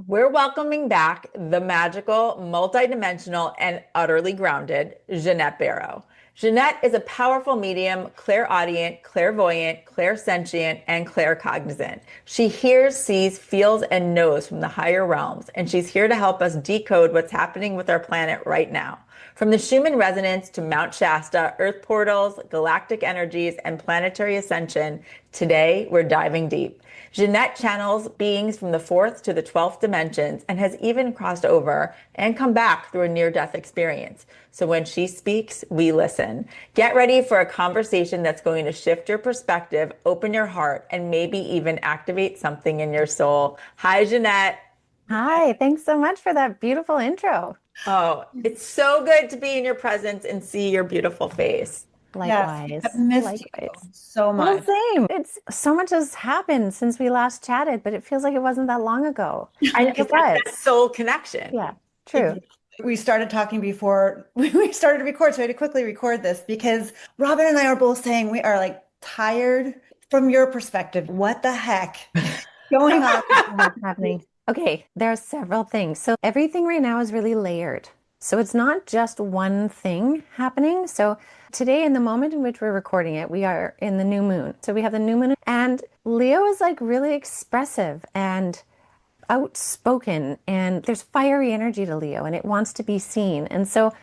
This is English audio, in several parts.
We're welcoming back the magical, multidimensional, and utterly grounded Ginette Biro. Ginette is a powerful medium, clairaudient, clairvoyant, clairsentient, and claircognizant. She hears, sees, feels, and knows from the higher realms, and she's here to help us decode what's happening with our planet right now. From the Schumann Resonance to Mt Shasta, Earth portals, galactic energies, and planetary ascension, today we're diving deep. Ginette channels beings from the 4th to the 12th dimensions and has even crossed over and come back through a near-death experience. So when she speaks, we listen. Get ready for a conversation that's going to shift your perspective, open your heart, and maybe even activate something in your soul. Hi, Ginette. Hi, thanks so much for that beautiful intro. Oh, it's so good to be in your presence and see your beautiful face. Yes, I've Likewise, missed you likewise. so Well, much. same. It's so much has happened since we last chatted, but it feels like it wasn't that long ago. I know It that was. soul connection. Yeah, true. Exactly. We started talking before we started to record, so I had to quickly record this because Robin and I are both saying we are like tired from your perspective. What the heck is going on? What's happening? Okay, there are several things. So everything right now is really layered. So it's not just one thing happening. So today, in the moment in which we're recording it, we are in the new moon. So we have the new moon, and Leo is like really expressive and outspoken, and there's fiery energy to Leo, and it wants to be seen. And so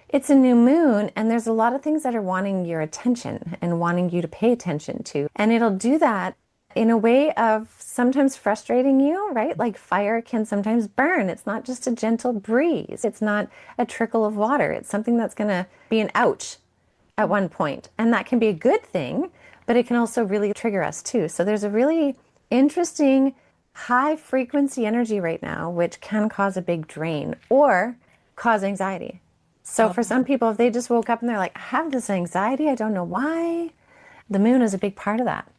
it's a new moon, and there's a lot of things that are wanting your attention and wanting you to pay attention to. And it'll do that in a way of sometimes frustrating you, right? Like fire can sometimes burn. It's not just a gentle breeze, it's not a trickle of water. It's something that's going to be an ouch at one point. And that can be a good thing, but it can also really trigger us too. So there's a really interesting high frequency energy right now, which can cause a big drain or cause anxiety. So for some people, if they just woke up and they're like, I have this anxiety, I don't know why, the moon is a big part of that.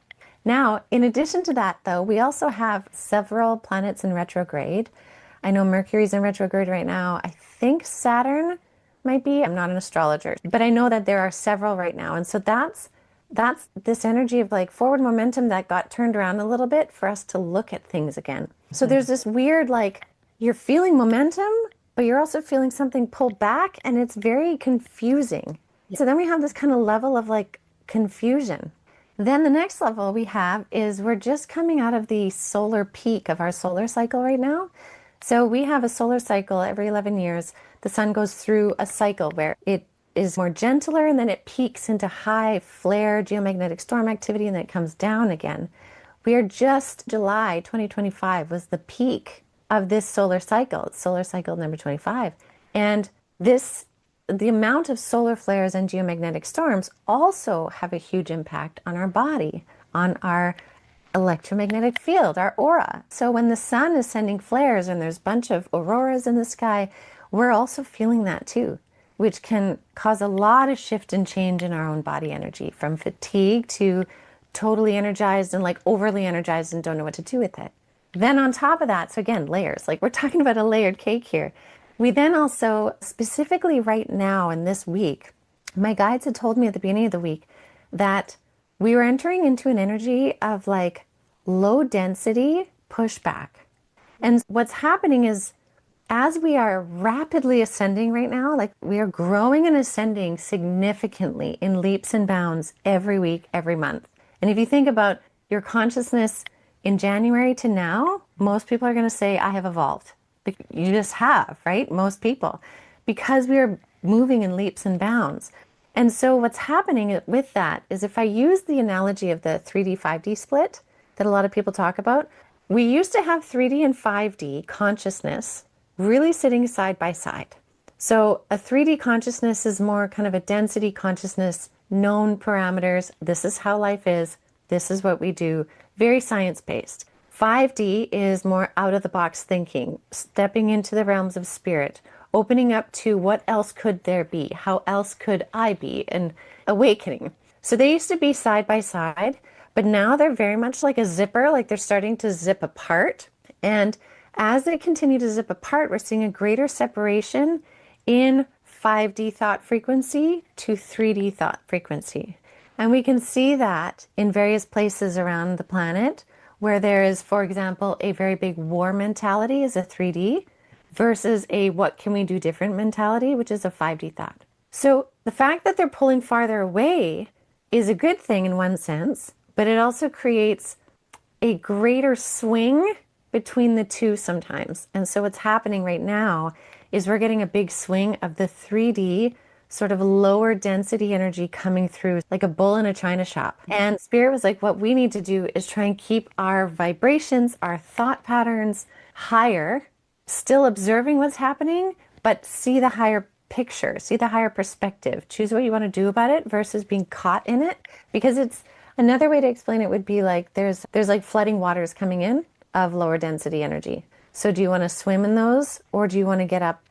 Now, in addition to that, though, we also have several planets in retrograde. I know Mercury's in retrograde right now. I think Saturn might be. I'm not an astrologer, but I know that there are several right now. And so that's this energy of like forward momentum that got turned around a little bit for us to look at things again. So there's this weird, like, you're feeling momentum, but you're also feeling something pull back, and it's very confusing. So then we have this kind of level of like confusion. Then the next level we have is we're just coming out of the solar peak of our solar cycle right now. So we have a solar cycle every 11 years. The sun goes through a cycle where it is more gentler, and then it peaks into high flare geomagnetic storm activity, and then it comes down again. We are just July 2025 was the peak of this solar cycle. It's solar cycle number 25. And the amount of solar flares and geomagnetic storms also have a huge impact on our body, on our electromagnetic field, our aura. So when the sun is sending flares and there's a bunch of auroras in the sky, we're also feeling that too, which can cause a lot of shift and change in our own body energy, from fatigue to totally energized and like overly energized and don't know what to do with it. Then on top of that, so again, layers, like we're talking about a layered cake here. We then also, specifically right now in this week, my guides had told me at the beginning of the week that we were entering into an energy of like low density pushback. And what's happening is as we are rapidly ascending right now, like we are growing and ascending significantly in leaps and bounds every week, every month. And if you think about your consciousness in January to now, most people are going to say, I have evolved. You just have, right? Most people, because we are moving in leaps and bounds. And so what's happening with that is, if I use the analogy of the 3D, 5D split that a lot of people talk about, we used to have 3D and 5D consciousness really sitting side by side. So a 3D consciousness is more kind of a density consciousness, known parameters. This is how life is. This is what we do. Very science-based. 5D is more out of the box thinking, stepping into the realms of spirit, opening up to what else could there be? How else could I be? And awakening. So they used to be side by side, but now they're very much like a zipper, like they're starting to zip apart. And as they continue to zip apart, we're seeing a greater separation in 5D thought frequency to 3D thought frequency. And we can see that in various places around the planet where there is, for example, a very big war mentality is a 3D versus a what can we do different mentality, which is a 5D thought. So the fact that they're pulling farther away is a good thing in one sense, but it also creates a greater swing between the two sometimes. And so what's happening right now is we're getting a big swing of the 3D sort of lower density energy coming through like a bull in a china shop. And Spirit was like, what we need to do is try and keep our vibrations, our thought patterns higher, still observing what's happening, but see the higher picture, see the higher perspective, choose what you want to do about it versus being caught in it. Because it's another way to explain it would be like there's like flooding waters coming in of lower density energy. So do you want to swim in those, or do you want to get up,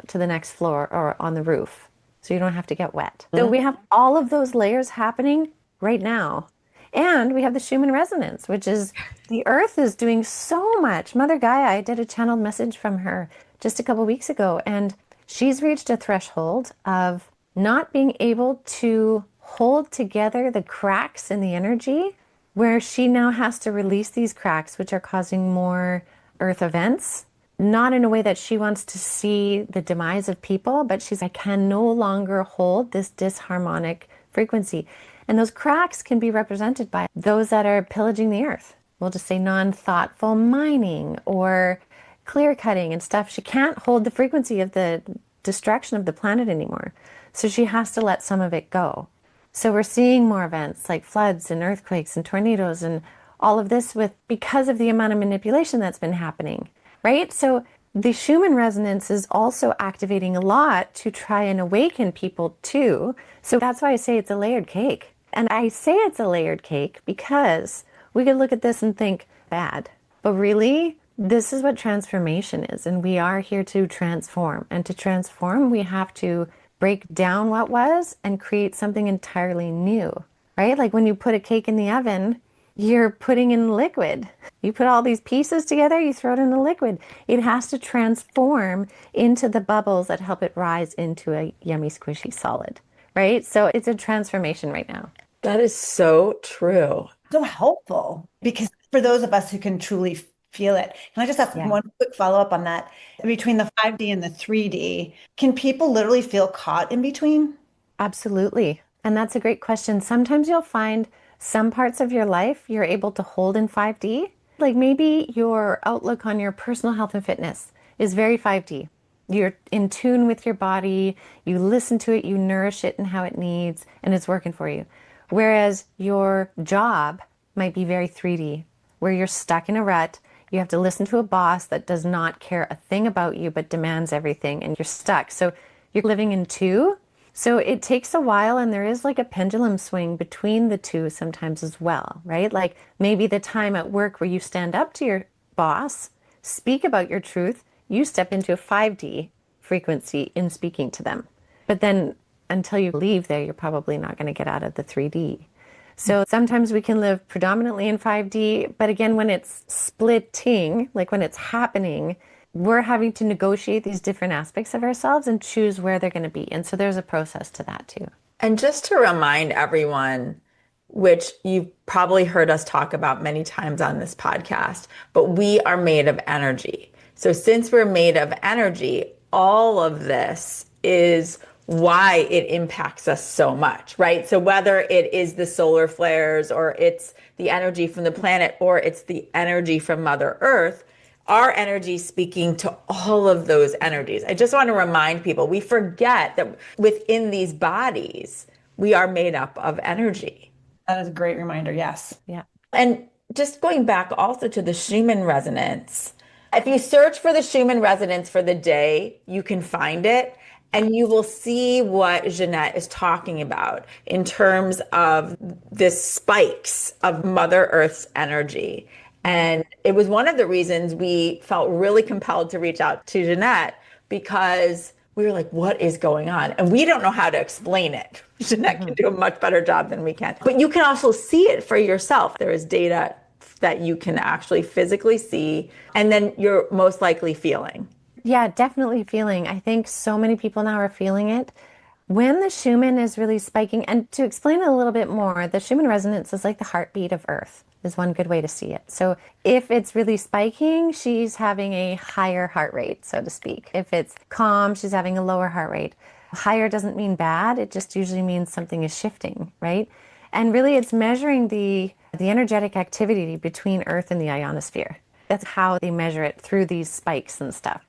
to the next floor or on the roof so you don't have to get wet? So we have all of those layers happening right now. And we have the Schumann Resonance, which is the earth is doing so much. Mother Gaia, I did a channeled message from her just a couple weeks ago, and she's reached a threshold of not being able to hold together the cracks in the energy, where she now has to release these cracks, which are causing more earth events, not in a way that she wants to see the demise of people, but she's, I can no longer hold this disharmonic frequency. And those cracks can be represented by those that are pillaging the earth. We'll just say non-thoughtful mining or clear cutting and stuff. She can't hold the frequency of the destruction of the planet anymore. So she has to let some of it go. So we're seeing more events like floods and earthquakes and tornadoes and all of this because of the amount of manipulation that's been happening, right? So the Schumann resonance is also activating a lot to try and awaken people too. So that's why I say it's a layered cake. And I say it's a layered cake because we could look at this and think bad, but really this is what transformation is. And we are here to transform, and to transform, we have to break down what was and create something entirely new, right? Like when you put a cake in the oven, you're putting in liquid. You put all these pieces together, you throw it in the liquid. It has to transform into the bubbles that help it rise into a yummy, squishy solid, right? So it's a transformation right now. That is so true. So helpful, because for those of us who can truly feel it. Can I just ask one quick follow-up on that? Between the 5D and the 3D, can people literally feel caught in between? Absolutely. And that's a great question. Sometimes you'll find some parts of your life you're able to hold in 5D. Like maybe your outlook on your personal health and fitness is very 5D. You're in tune with your body, you listen to it, you nourish it and how it needs, and it's working for you. Whereas your job might be very 3D, where you're stuck in a rut. You have to listen to a boss that does not care a thing about you, but demands everything, and you're stuck. So you're living in two. So it takes a while, and there is like a pendulum swing between the two sometimes as well, right? Like maybe the time at work where you stand up to your boss, speak about your truth, you step into a 5D frequency in speaking to them. But then until you leave there, you're probably not going to get out of the 3D. So sometimes we can live predominantly in 5D, but again, when it's splitting, like when it's happening, we're having to negotiate these different aspects of ourselves and choose where they're going to be. And so there's a process to that too. And just to remind everyone, which you've probably heard us talk about many times on this podcast, but we are made of energy. So since we're made of energy, all of this is why it impacts us so much, right? So whether it is the solar flares or it's the energy from the planet or it's the energy from Mother Earth, our energy speaking to all of those energies. I just want to remind people, we forget that within these bodies, we are made up of energy. That is a great reminder. Yes. Yeah. And just going back also to the Schumann resonance, if you search for the Schumann resonance for the day, you can find it. And you will see what Ginette is talking about in terms of this spikes of Mother Earth's energy. And it was one of the reasons we felt really compelled to reach out to Ginette, because we were like, what is going on? And we don't know how to explain it. Ginette can do a much better job than we can. But you can also see it for yourself. There is data that you can actually physically see, and then you're most likely feeling. Yeah, definitely feeling. I think so many people now are feeling it. When the Schumann is really spiking, and to explain it a little bit more, the Schumann resonance is like the heartbeat of Earth. is one good way to see it. So if it's really spiking, she's having a higher heart rate, so to speak. If it's calm, she's having a lower heart rate. Higher doesn't mean bad. It just usually means something is shifting, right? And really it's measuring the energetic activity between Earth and the ionosphere. That's how they measure it, through these spikes and stuff.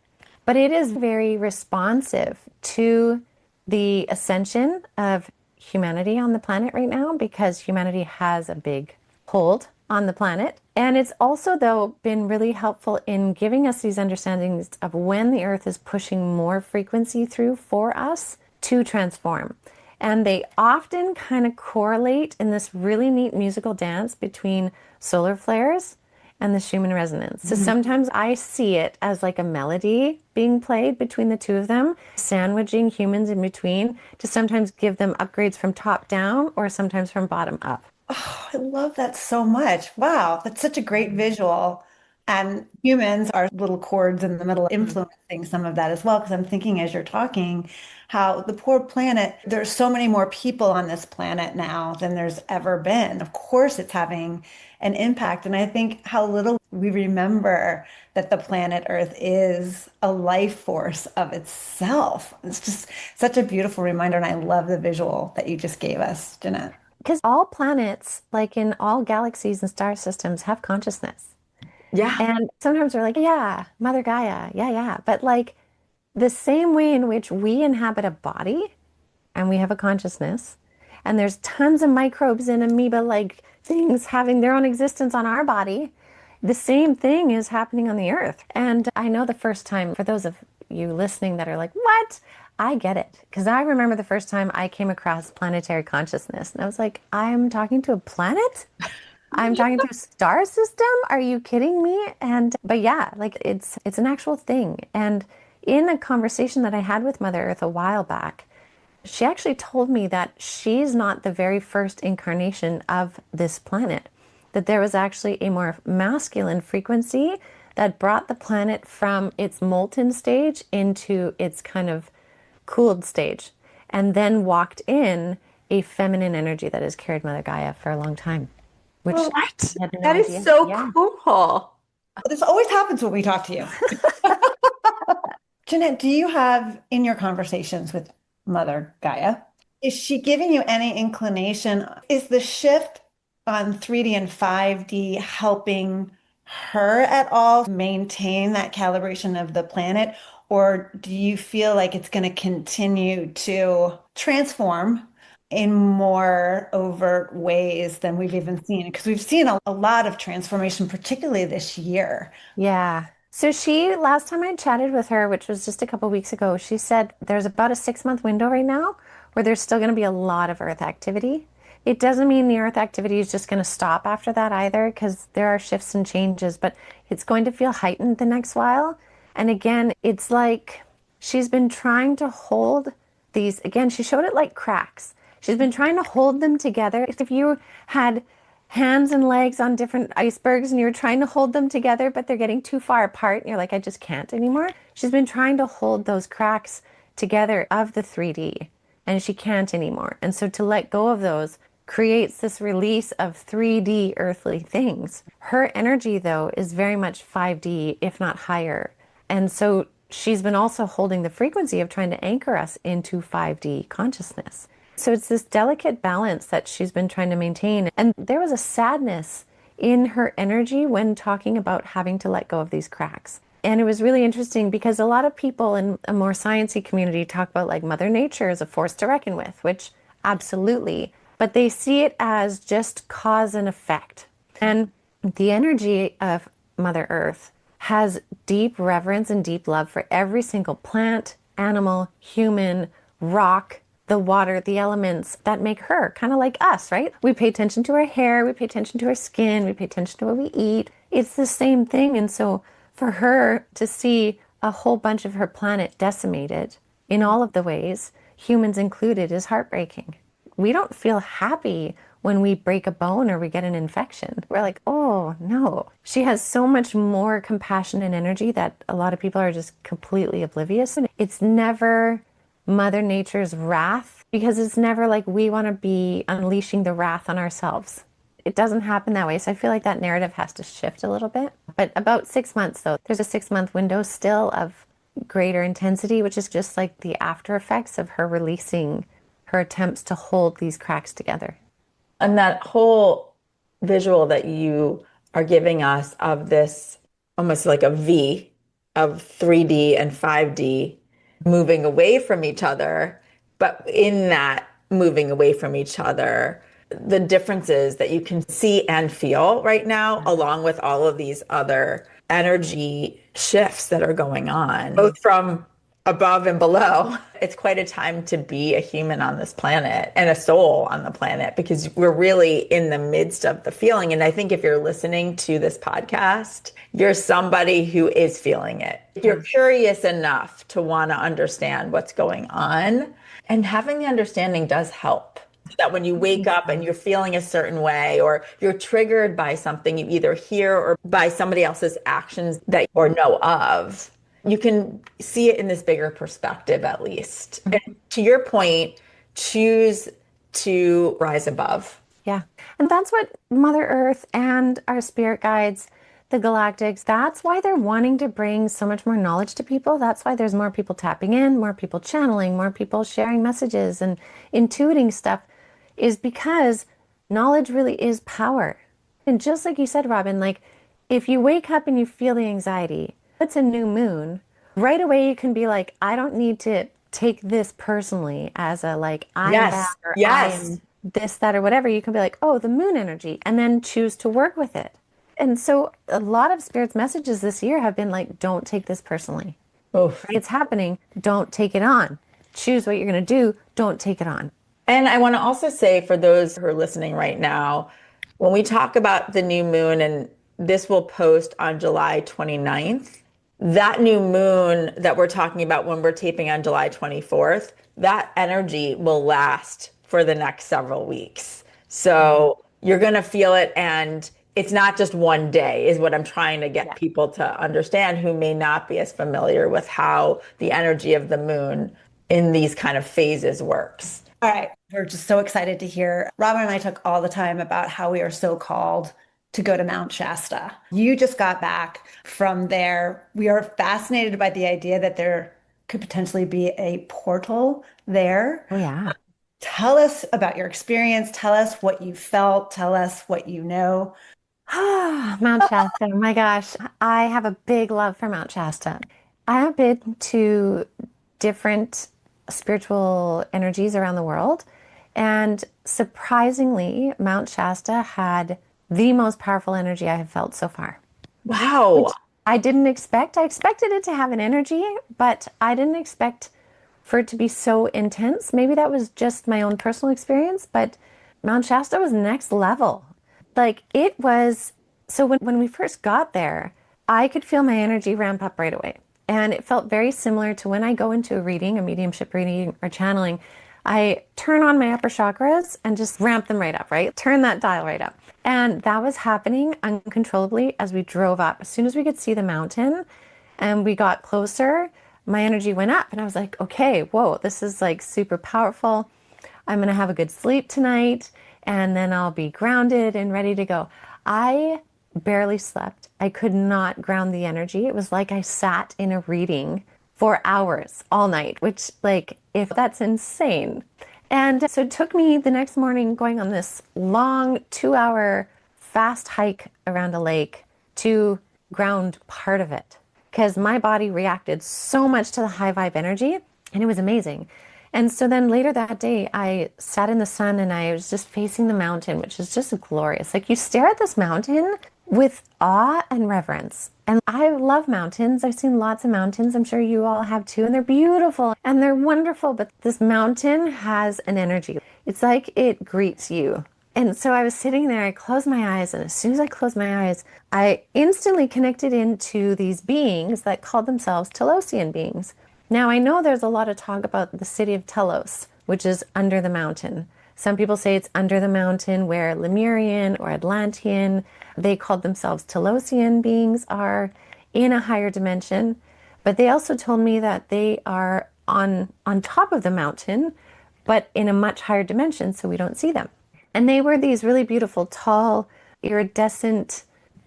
But it is very responsive to the ascension of humanity on the planet right now, because humanity has a big hold on the planet. And it's also, though, been really helpful in giving us these understandings of when the Earth is pushing more frequency through for us to transform. And they often kind of correlate in this really neat musical dance between solar flares and the Schumann Resonance. So sometimes I see it as like a melody being played between the two of them, sandwiching humans in between to sometimes give them upgrades from top down or sometimes from bottom up. Oh, I love that so much. Wow, that's such a great visual. And humans are little chords in the middle influencing some of that as well. Because I'm thinking as you're talking, how the poor planet, there's so many more people on this planet now than there's ever been. Of course, it's having an impact. And I think how little we remember that the planet Earth is a life force of itself. It's just such a beautiful reminder. And I love the visual that you just gave us, Jeanette. Because all planets, like in all galaxies and star systems, have consciousness. Yeah. And sometimes we're like, yeah, Mother Gaia, yeah, yeah. But like the same way in which we inhabit a body and we have a consciousness, and there's tons of microbes and amoeba-like things having their own existence on our body, the same thing is happening on the Earth. And I know the first time, for those of you listening that are like, what? I get it. Because I remember the first time I came across planetary consciousness, and I was like, I'm talking to a planet? I'm talking to a star system? Are you kidding me? But yeah, like it's an actual thing. And in a conversation that I had with Mother Earth a while back, she actually told me that she's not the very first incarnation of this planet, that there was actually a more masculine frequency that brought the planet from its molten stage into its kind of cooled stage, and then walked in a feminine energy that has carried Mother Gaia for a long time. Which What? I had no That is idea. so Yeah. cool. This always happens when we talk to you. Jeanette, do you have in your conversations with Mother Gaia, is she giving you any inclination? Is the shift on 3D and 5D helping her at all maintain that calibration of the planet? Or do you feel like it's going to continue to transform in more overt ways than we've even seen? Because we've seen a lot of transformation, particularly this year. Yeah. So last time I chatted with her, which was just a couple weeks ago, she said there's about a 6-month window right now where there's still going to be a lot of Earth activity. It doesn't mean the Earth activity is just going to stop after that either, because there are shifts and changes, but it's going to feel heightened the next while. And again, it's like she's been trying to hold these, again, she showed it like cracks. She's been trying to hold them together. If you had hands and legs on different icebergs and you're trying to hold them together, but they're getting too far apart and you're like, I just can't anymore. She's been trying to hold those cracks together of the 3D, and she can't anymore. And so to let go of those creates this release of 3D earthly things. Her energy, though, is very much 5D, if not higher. And so she's been also holding the frequency of trying to anchor us into 5D consciousness. So it's this delicate balance that she's been trying to maintain. And there was a sadness in her energy when talking about having to let go of these cracks. And it was really interesting because a lot of people in a more sciencey community talk about like Mother Nature as a force to reckon with, which absolutely, but they see it as just cause and effect. And the energy of Mother Earth has deep reverence and deep love for every single plant, animal, human, rock, the water, the elements that make her kind of like us, right? We pay attention to our hair, we pay attention to our skin, we pay attention to what we eat. It's the same thing. And so for her to see a whole bunch of her planet decimated in all of the ways, humans included, is heartbreaking. We don't feel happy when we break a bone or we get an infection. We're like, oh no. She has so much more compassion and energy that a lot of people are just completely oblivious. It's never Mother Nature's wrath, because it's never like we want to be unleashing the wrath on ourselves. it doesn't happen that way. So I feel like that narrative has to shift a little bit. But about 6 months, though, there's a 6 month window still of greater intensity, which is just like the after effects of her releasing her attempts to hold these cracks together. And that whole visual that you are giving us of this almost like a V of 3D and 5D moving away from each other, but in that moving away from each other, the differences that you can see and feel right now, along with all of these other energy shifts that are going on, both from above and below. It's quite a time to be a human on this planet and a soul on the planet, because we're really in the midst of the feeling. And I think if you're listening to this podcast, you're somebody who is feeling it. You're curious enough to want to understand what's going on. And having the understanding does help. That when you wake up and you're feeling a certain way, or you're triggered by something you either hear or by somebody else's actions that or know of, you can see it in this bigger perspective, at least. And to your point, choose to rise above. Yeah. And that's what Mother Earth and our spirit guides, the galactics, that's why they're wanting to bring so much more knowledge to people. That's why there's more people tapping in, more people channeling, more people sharing messages and intuiting stuff, is because knowledge really is power. And just like you said, Robin, like if you wake up and you feel the anxiety, it's a new moon, right away you can be like, I don't need to take this personally as a like, I'm bad or I am this, that, or whatever. You can be like, oh, the moon energy, and then choose to work with it. And so a lot of Spirit's messages this year have been like, don't take this personally. Oof. It's happening. Don't take it on. Choose what you're going to do. Don't take it on. And I want to also say, for those who are listening right now, when we talk about the new moon, and this will post on July 29th, that new moon that we're talking about when we're taping on July 24th, that energy will last for the next several weeks. So you're going to feel it. And it's not just one day, is what I'm trying to get people to understand who may not be as familiar with how the energy of the moon in these kind of phases works. All right. We're just so excited to hear. Robin and I talk all the time about how we are so called to go to Mount Shasta. You just got back from there. We are fascinated by the idea that there could potentially be a portal there. Oh, yeah. Tell us about your experience. Tell us what you felt. Tell us what you know. Mount Shasta. My gosh. I have a big love for Mount Shasta. I have been to different spiritual energies around the world. And surprisingly, Mount Shasta had the most powerful energy I have felt so far. Wow. Which I didn't expect. I expected it to have an energy, but I didn't expect for it to be so intense. Maybe that was just my own personal experience, but Mount Shasta was next level. Like it was, so when we first got there, I could feel my energy ramp up right away. And it felt very similar to when I go into a reading, a mediumship reading or channeling, I turn on my upper chakras and just ramp them right up, right? Turn that dial right up. And that was happening uncontrollably as we drove up. As soon as we could see the mountain and we got closer, my energy went up and I was like, okay, whoa, this is like super powerful. I'm going to have a good sleep tonight and then I'll be grounded and ready to go. I barely slept. I could not ground the energy. It was like I sat in a reading for hours all night, which like, if that's insane. And so it took me the next morning going on this long 2-hour fast hike around a lake to ground part of it because my body reacted so much to the high vibe energy and it was amazing. And so then later that day, I sat in the sun and I was just facing the mountain, which is just glorious. Like you stare at this mountain with awe and reverence. And I love mountains. I've seen lots of mountains. I'm sure you all have too. And they're beautiful and they're wonderful. But this mountain has an energy. It's like it greets you. And so I was sitting there, I closed my eyes. And as soon as I closed my eyes, I instantly connected into these beings that called themselves Telosian beings. Now, I know there's a lot of talk about the city of Telos, which is under the mountain. Some people say it's under the mountain where Lemurian or Atlantean, they called themselves Telosian beings, are in a higher dimension. But they also told me that they are on top of the mountain, but in a much higher dimension, so we don't see them. And they were these really beautiful, tall, iridescent,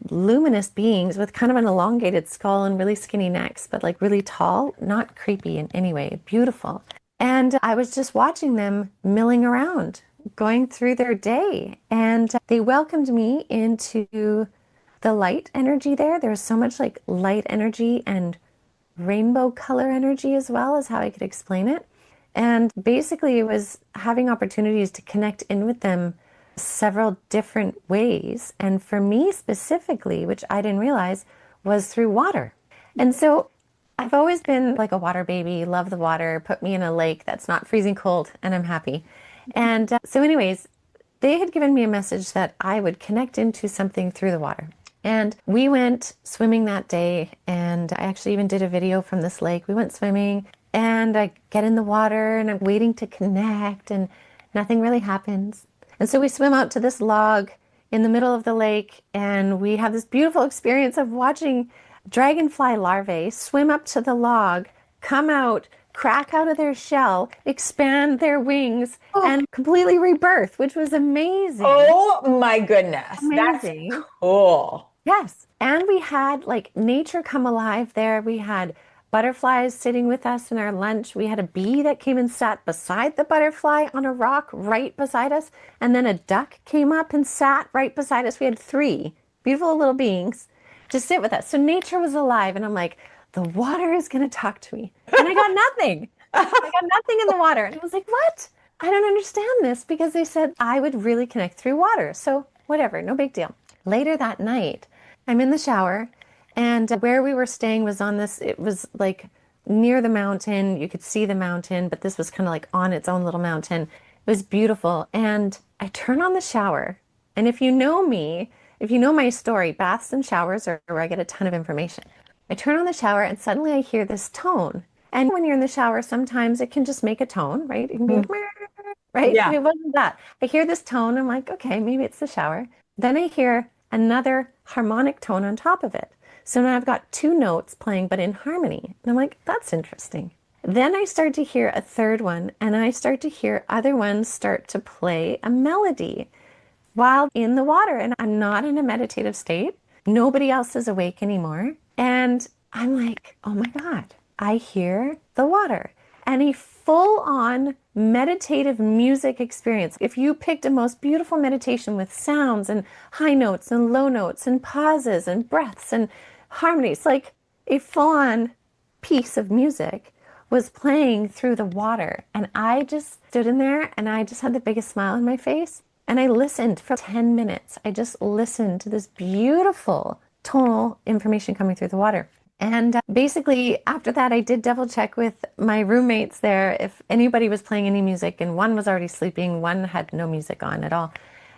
luminous beings with kind of an elongated skull and really skinny necks, but like really tall, not creepy in any way, beautiful. And I was just watching them milling around, going through their day. And they welcomed me into the light energy there. There's so much like light energy and rainbow color energy as well, is how I could explain it. And basically, it was having opportunities to connect in with them several different ways. And for me specifically, which I didn't realize, was through water. And so I've always been like a water baby, love the water, put me in a lake that's not freezing cold, and I'm happy. And anyways, they had given me a message that I would connect into something through the water. And we went swimming that day, and I actually even did a video from this lake. We went swimming, and I get in the water, and I'm waiting to connect, and nothing really happens. And so we swim out to this log in the middle of the lake, and we have this beautiful experience of watching dragonfly larvae swim up to the log, come out, crack out of their shell, expand their wings, and completely rebirth, which was amazing. Oh my goodness. Amazing. That's cool. Yes. And we had like nature come alive there. We had butterflies sitting with us in our lunch. We had a bee that came and sat beside the butterfly on a rock right beside us. And then a duck came up and sat right beside us. We had 3 beautiful little beings to sit with us. So nature was alive. And I'm like, the water is going to talk to me. And I got nothing. I got nothing in the water. And I was like, what? I don't understand this, because they said I would really connect through water. So whatever, no big deal. Later that night, I'm in the shower, and where we were staying was on this, it was like near the mountain. You could see the mountain, but this was kind of like on its own little mountain. It was beautiful. And I turn on the shower. And if you know me, if you know my story, baths and showers are where I get a ton of information. I turn on the shower, and suddenly I hear this tone. And when you're in the shower, sometimes it can just make a tone, right? It can be right? Yeah. It wasn't that. I hear this tone. I'm like, okay, maybe it's the shower. Then I hear another harmonic tone on top of it. So now I've got 2 notes playing, but in harmony. And I'm like, that's interesting. Then I start to hear a third one, and I start to hear other ones start to play a melody while in the water. And I'm not in a meditative state. Nobody else is awake anymore. And I'm like, oh my God, I hear the water. And a full-on meditative music experience. If you picked a most beautiful meditation with sounds and high notes and low notes and pauses and breaths and harmonies, like a full-on piece of music was playing through the water. And I just stood in there, and I just had the biggest smile on my face. And I listened for 10 minutes. I just listened to this beautiful tonal information coming through the water. And basically, after that, I did double check with my roommates there if anybody was playing any music, and one was already sleeping, one had no music on at all.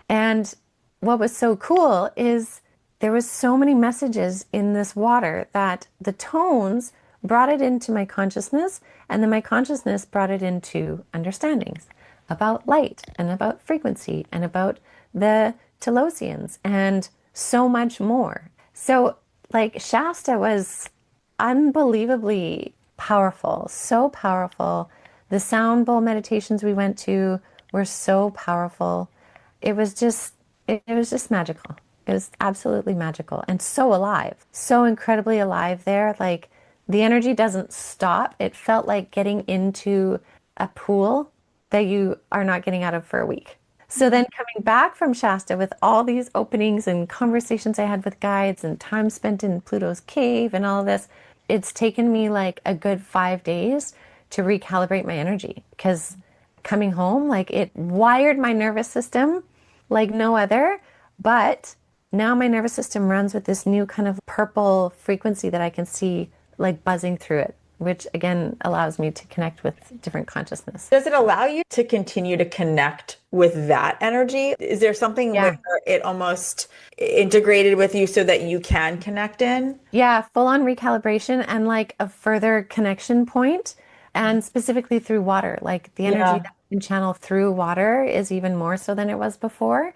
And what was so cool is there was so many messages in this water that the tones brought it into my consciousness, and then my consciousness brought it into understandings about light and about frequency and about the Telosians and so much more. So like Shasta was unbelievably powerful, so powerful. The sound bowl meditations we went to were so powerful. It was just magical. It was absolutely magical and so alive, so incredibly alive there. Like the energy doesn't stop. It felt like getting into a pool that you are not getting out of for a week. So then coming back from Shasta with all these openings and conversations I had with guides and time spent in Pluto's cave and all of this, it's taken me like a good 5 days to recalibrate my energy, because coming home, like it wired my nervous system like no other. But now my nervous system runs with this new kind of purple frequency that I can see like buzzing through it, which again allows me to connect with different consciousness. Does it allow you to continue to connect with that energy? Is there something where it almost integrated with you so that you can connect in? Yeah, full on recalibration and like a further connection point, and specifically through water. Like the energy that you can channel through water is even more so than it was before,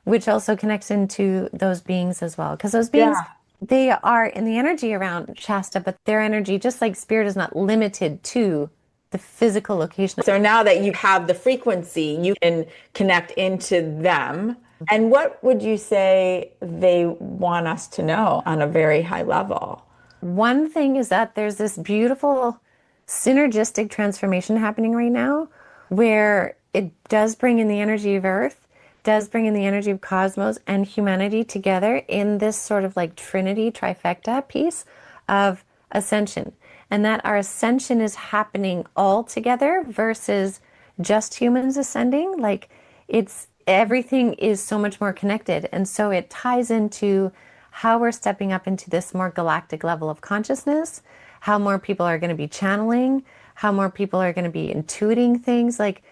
which also connects into those beings as well. Because those beings, they are in the energy around Shasta, but their energy, just like spirit, is not limited to the physical location. So now that you have the frequency, you can connect into them. And what would you say they want us to know on a very high level? One thing is that there's this beautiful synergistic transformation happening right now where it does bring in the energy of Earth, does bring in the energy of cosmos and humanity together in this sort of like trinity trifecta piece of ascension. And that our ascension is happening all together versus just humans ascending. Like it's everything is so much more connected. And so it ties into how we're stepping up into this more galactic level of consciousness, how more people are going to be channeling, how more people are going to be intuiting things. Like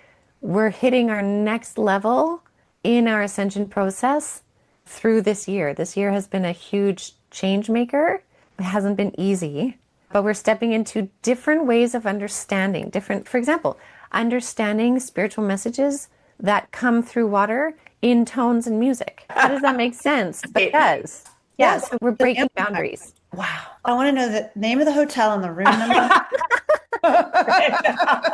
we're hitting our next level in our ascension process through this year. This year has been a huge change maker. It hasn't been easy, but we're stepping into different ways of understanding, different, for example, understanding spiritual messages that come through water in tones and music. How does that make sense? But it does. Yeah, so we're breaking boundaries. Wow. I want to know the name of the hotel and the room number.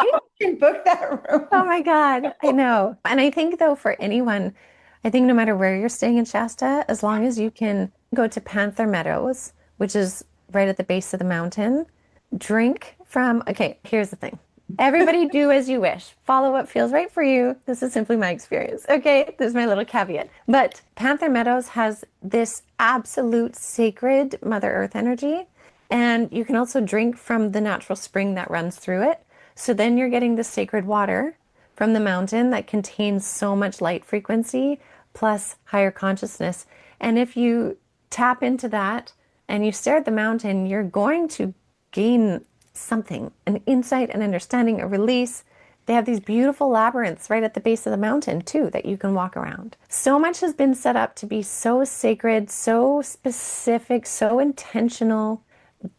You can book that room. Oh my God, I know. And I think though, for anyone, I think no matter where you're staying in Shasta, as long as you can go to Panther Meadows, which is right at the base of the mountain, drink from, okay, here's the thing. Everybody do as you wish. Follow what feels right for you. This is simply my experience. Okay, there's my little caveat. But Panther Meadows has this absolute sacred Mother Earth energy. And you can also drink from the natural spring that runs through it. So then you're getting the sacred water from the mountain that contains so much light frequency plus higher consciousness. And if you tap into that and you stare at the mountain, you're going to gain something, an insight, an understanding, a release. They have these beautiful labyrinths right at the base of the mountain too that you can walk around. So much has been set up to be so sacred, so specific, so intentional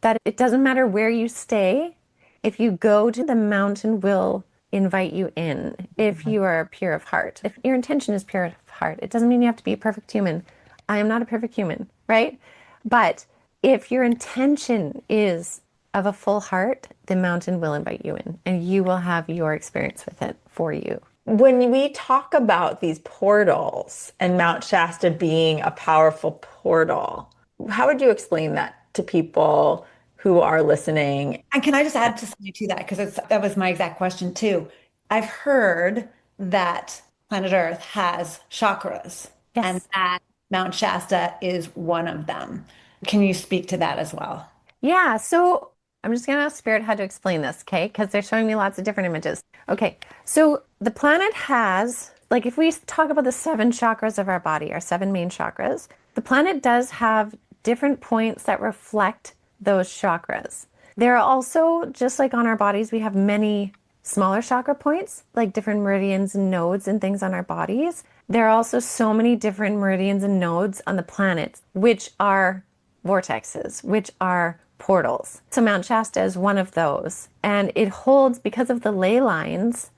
that it doesn't matter where you stay. If you go to the mountain, will invite you in. If you are pure of heart, if your intention is pure of heart, it doesn't mean you have to be a perfect human. I am not a perfect human, right? But if your intention is of a full heart, the mountain will invite you in and you will have your experience with it for you. When we talk about these portals and Mount Shasta being a powerful portal, how would you explain that to people who are listening? And can I just add to something to that? Because that was my exact question too. I've heard that planet Earth has chakras, Yes. and that Mount Shasta is one of them. Can you speak to that as well? Yeah, so I'm just going to ask Spirit how to explain this, okay? Because they're showing me lots of different images. Okay, so the planet has, like if we talk about the 7 chakras of our body, our 7 main chakras, the planet does have different points that reflect those chakras. There are also, just like on our bodies, we have many smaller chakra points, like different meridians and nodes and things on our bodies. There are also so many different meridians and nodes on the planet, which are vortexes, which are portals. So Mount Shasta is one of those. And it holds, because of the ley lines,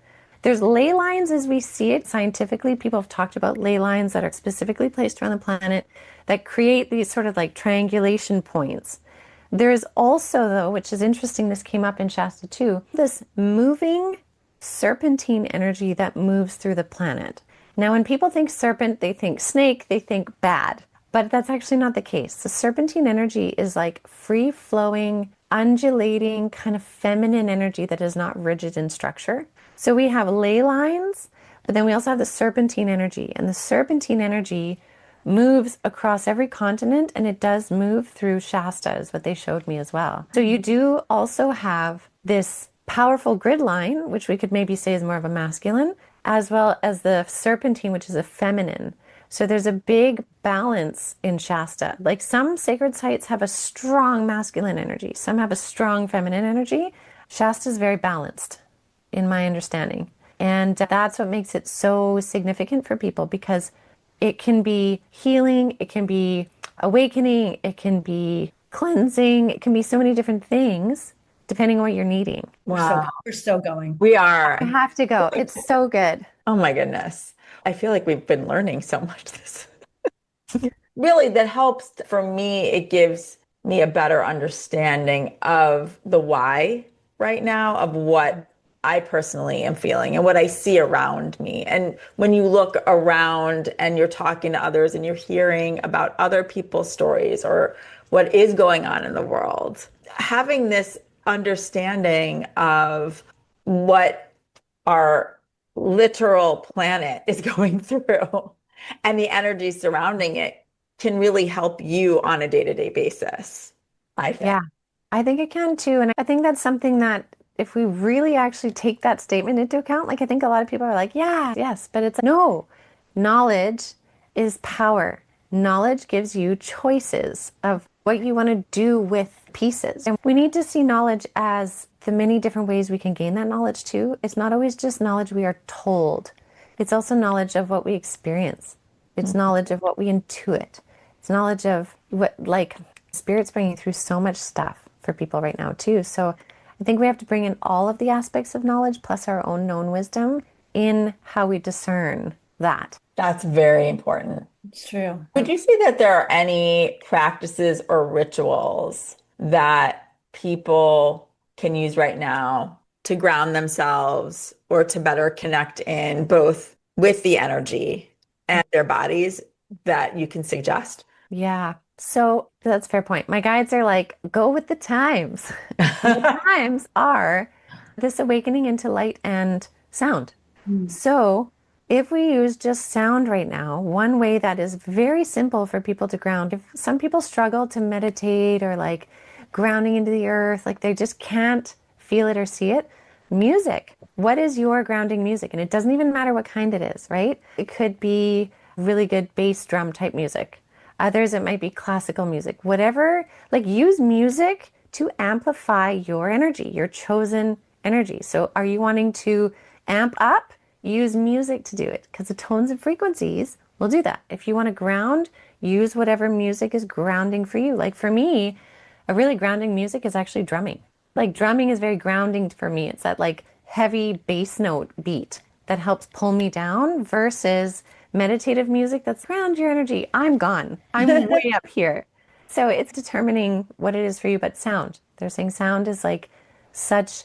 there's ley lines as we see it scientifically. People have talked about ley lines that are specifically placed around the planet that create these sort of like triangulation points. There is also, though, which is interesting, this came up in Shasta too, this moving serpentine energy that moves through the planet. Now, when people think serpent, they think snake, they think bad. But that's actually not the case. The serpentine energy is like free-flowing, undulating, kind of feminine energy that is not rigid in structure. So we have ley lines, but then we also have the serpentine energy. And the serpentine energy moves across every continent, and it does move through Shasta, is what they showed me as well. So you do also have this powerful grid line, which we could maybe say is more of a masculine, as well as the serpentine, which is a feminine. So there's a big balance in Shasta. Like some sacred sites have a strong masculine energy. Some have a strong feminine energy. Shasta is very balanced in my understanding. And that's what makes it so significant for people, because it can be healing, it can be awakening, it can be cleansing, it can be so many different things depending on what you're needing. Wow. We're still going. We are. I have to go. It's so good. Oh my goodness. I feel like we've been learning so much this. Really, that helps for me. It gives me a better understanding of the why right now, of what I personally am feeling and what I see around me. And when you look around and you're talking to others and you're hearing about other people's stories or what is going on in the world, having this understanding of what our literal planet is going through and the energy surrounding it can really help you on a day-to-day basis, I think. Yeah, I think it can too. And I think that's something that if we really actually take that statement into account, like I think a lot of people are like, yeah, yes, but it's no, knowledge is power. Knowledge gives you choices of what you want to do with pieces. And we need to see knowledge as the many different ways we can gain that knowledge too. It's not always just knowledge we are told. It's also knowledge of what we experience. It's knowledge of what we intuit. It's knowledge of what, like, Spirit's bringing through so much stuff for people right now too. So I think we have to bring in all of the aspects of knowledge plus our own known wisdom in how we discern that. That's very important. It's true. Would you say that there are any practices or rituals that people can use right now to ground themselves or to better connect in both with the energy and their bodies that you can suggest? Yeah. So that's a fair point. My guides are like, go with the times. The times are this awakening into light and sound. So if we use just sound right now, one way that is very simple for people to ground, if some people struggle to meditate or like grounding into the earth, like they just can't feel it or see it, music. What is your grounding music? And it doesn't even matter what kind it is, right? It could be really good bass drum type music. Others, it might be classical music, whatever, like use music to amplify your energy, your chosen energy. So are you wanting to amp up? Use music to do it because the tones and frequencies will do that. If you want to ground, use whatever music is grounding for you. Like for me, a really grounding music is actually drumming. Like drumming is very grounding for me. It's that like heavy bass note beat that helps pull me down versus meditative music that's ground your energy. I'm gone. I'm way up here. So it's determining what it is for you, but sound. They're saying sound is like such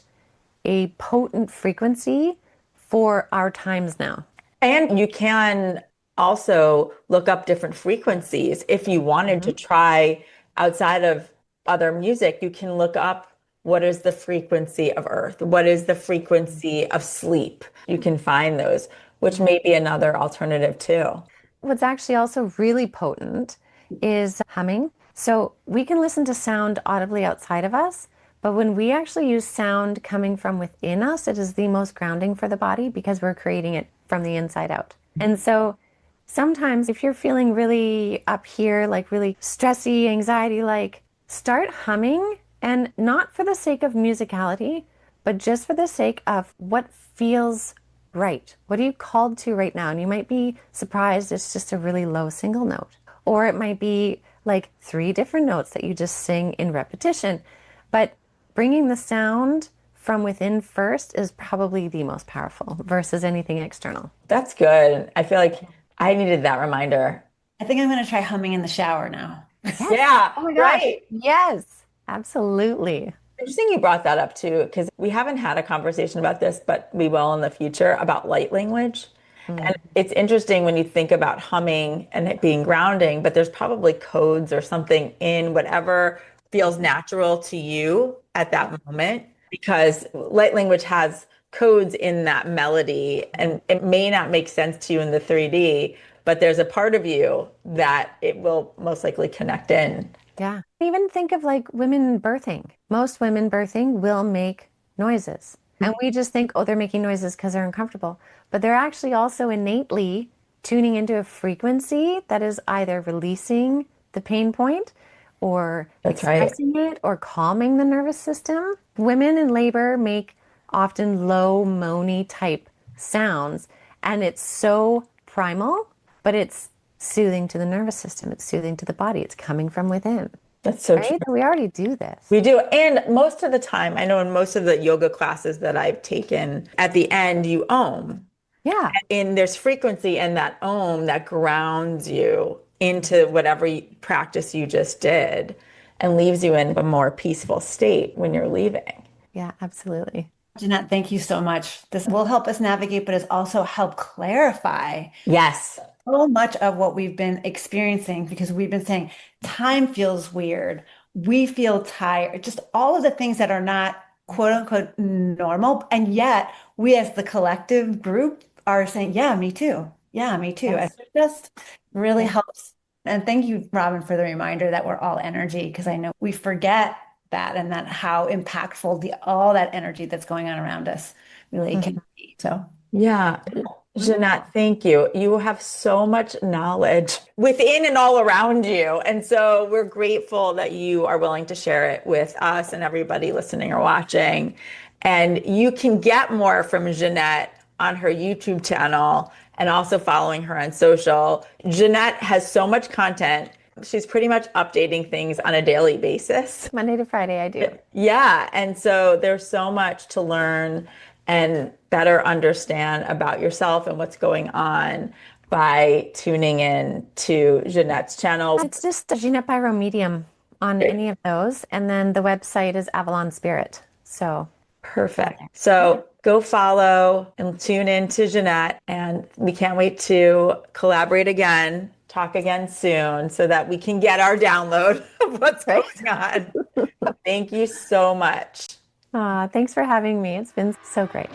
a potent frequency for our times now. And you can also look up different frequencies. If you wanted to try outside of other music, you can look up what is the frequency of earth? What is the frequency of sleep? You can find those, which may be another alternative too. What's actually also really potent is humming. So we can listen to sound audibly outside of us, but when we actually use sound coming from within us, it is the most grounding for the body because we're creating it from the inside out. And so sometimes if you're feeling really up here, like really stressy, anxiety, like start humming, and not for the sake of musicality, but just for the sake of what feels right. What are you called to right now? And you might be surprised it's just a really low single note, or it might be like 3 different notes that you just sing in repetition. But bringing the sound from within first is probably the most powerful versus anything external. That's good. I feel like I needed that reminder. I think I'm going to try humming in the shower now. Yeah, Oh my gosh. right. Yes, absolutely. Interesting you brought that up too, because we haven't had a conversation about this, but we will in the future about light language. And it's interesting when you think about humming and it being grounding, but there's probably codes or something in whatever feels natural to you at that moment, because light language has codes in that melody and it may not make sense to you in the 3D, but there's a part of you that it will most likely connect in. Yeah. Even think of like women birthing. Most women birthing will make noises. And we just think, oh, they're making noises because they're uncomfortable. But they're actually also innately tuning into a frequency that is either releasing the pain point or That's right. expressing it or calming the nervous system. Women in labor make often low, moany type sounds. And it's so primal, but it's soothing to the nervous system. It's soothing to the body. It's coming from within. That's so Right? true. We already do this. We do. And most of the time, I know in most of the yoga classes that I've taken, at the end, you om. Yeah. And there's frequency in that om that grounds you into whatever practice you just did and leaves you in a more peaceful state when you're leaving. Yeah, absolutely. Jeanette, thank you so much. This will help us navigate, but it's also help clarify Yes. so much of what we've been experiencing because we've been saying time feels weird. We feel tired, just all of the things that are not quote unquote normal. And yet we as the collective group are saying, yeah, me too. Yeah, me too. And Yes. it just really Yeah. helps. And thank you, Robin, for the reminder that we're all energy, because I know we forget that and that how impactful all that energy that's going on around us really can be. So Yeah. Jeanette, thank you. You have so much knowledge within and all around you. And so we're grateful that you are willing to share it with us and everybody listening or watching. And you can get more from Jeanette on her YouTube channel and also following her on social. Jeanette has so much content. She's pretty much updating things on a daily basis. Monday to Friday, I do. Yeah. And so there's so much to learn and better understand about yourself and what's going on by tuning in to Jeanette's channel. It's just Ginette Biro Medium on any of those. And then the website is Avalon Spirit. So Perfect. So go follow and tune in to Jeanette. And we can't wait to collaborate again, talk again soon so that we can get our download of what's going on. Thank you so much. thanks for having me. It's been so great.